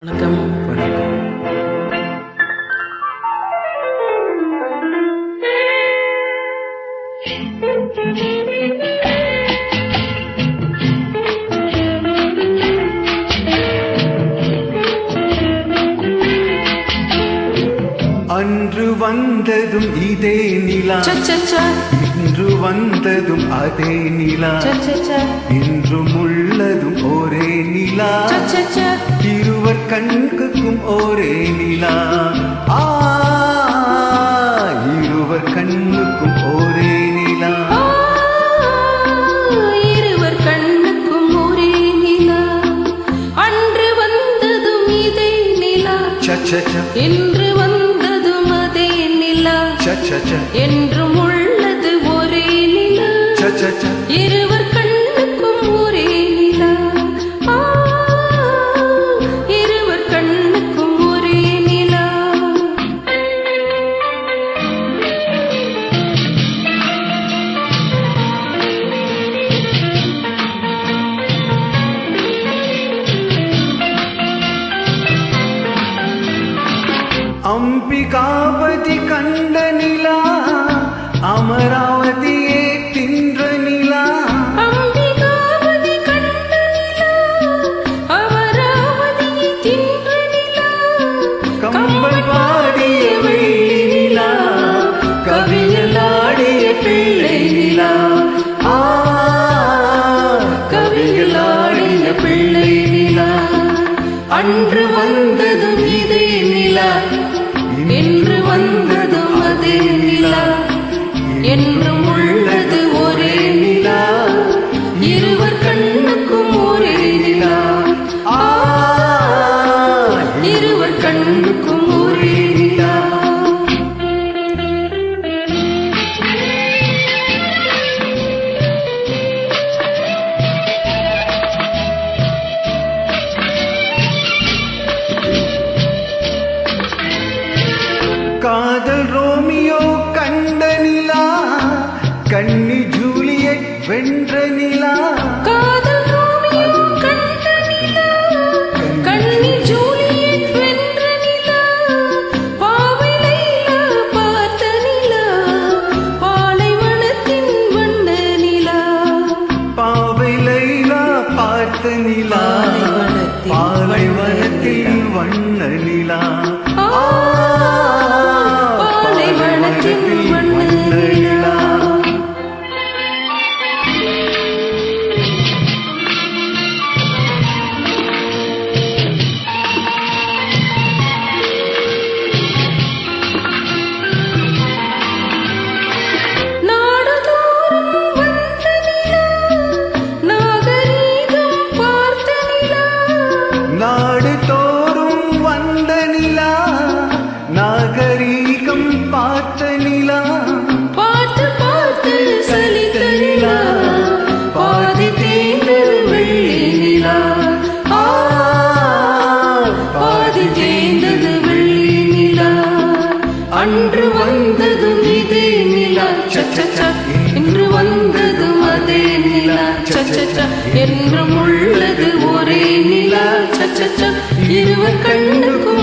வணக்கம். அன்று வந்ததும் இதே நிலா, இன்று வந்ததும் அதே நிலா, இன்றும் உள்ளதும் ஒரே நிலா, இருவர் கண்ணுக்கும் ஒரே நிலா. இருவர் கண்ணுக்கும் ஒரே நிலா, இருவர் கண்ணுக்கும் ஒரே நிலா. அன்று வந்ததும் இதே நிலா, இன்று வந்ததும் அதே நிலா, என்றும் உள்ளது ஒரே நிலா, இருவர் கண்ணுக்கும் ஒரே நிலா. இருவர் கண்ணுக்கும் ஒரே நிலா. அம்பிகாபதி கண்ட நிலா, அமராவதியே தின்ற நிலா, அம்பிகாபதி கண்ட நிலா, அமராவதியை தின்ற நிலா, கம்பன் பாடிய வெள்ளி நிலா, கவியலாடிய பிள்ளை நிலா, கவியலாடிய பிள்ளை நிலா. அன்று வந்ததும் இதே நிலா, என்று வந்ததும் அதே நிலா, என்றும் உள்ளது ஒரே நிலா, இருவர் கண்ணுக்கும் ஒரே நிலா. இருவர் கண்ணுக்கும் ஒரே நிலா. காதல் ரோமியோ கண்ட நிலா, கன்னி ஜூலியட் வென்ற நிலா, காதல் ரோமியோ கண்ட நிலா, கன்னி ஜூலியட் வென்ற நிலா, பாவை லைலா பார்த்த நிலா, பாலைவனத்தின் வண்ண நிலா, பாவை லைலா பார்த்த நிலா, பாலைவனத்தில் வண்ண நிலா, பாலைவனத்தின் வண்ண நிலா. நாடுதோறும் வந்த நிலா, நாகரீகம் பார்த்த நிலா, நாடு தோறும் வந்த நிலா, நாகரீகம் பார்த்த நிலா, பார்த்து பார்த்து சலித்த நிலா, பாதி தேய்ந்தது வெள்ளி நிலா, பாதி தேய்ந்தது வெள்ளி நிலா. அன்று வந்ததும் இதே நிலா, இன்று வந்ததும் அதே நிலா, என்றும் உள்ளது ஒரே நிலா, இருவர் கண்ணுக்கும்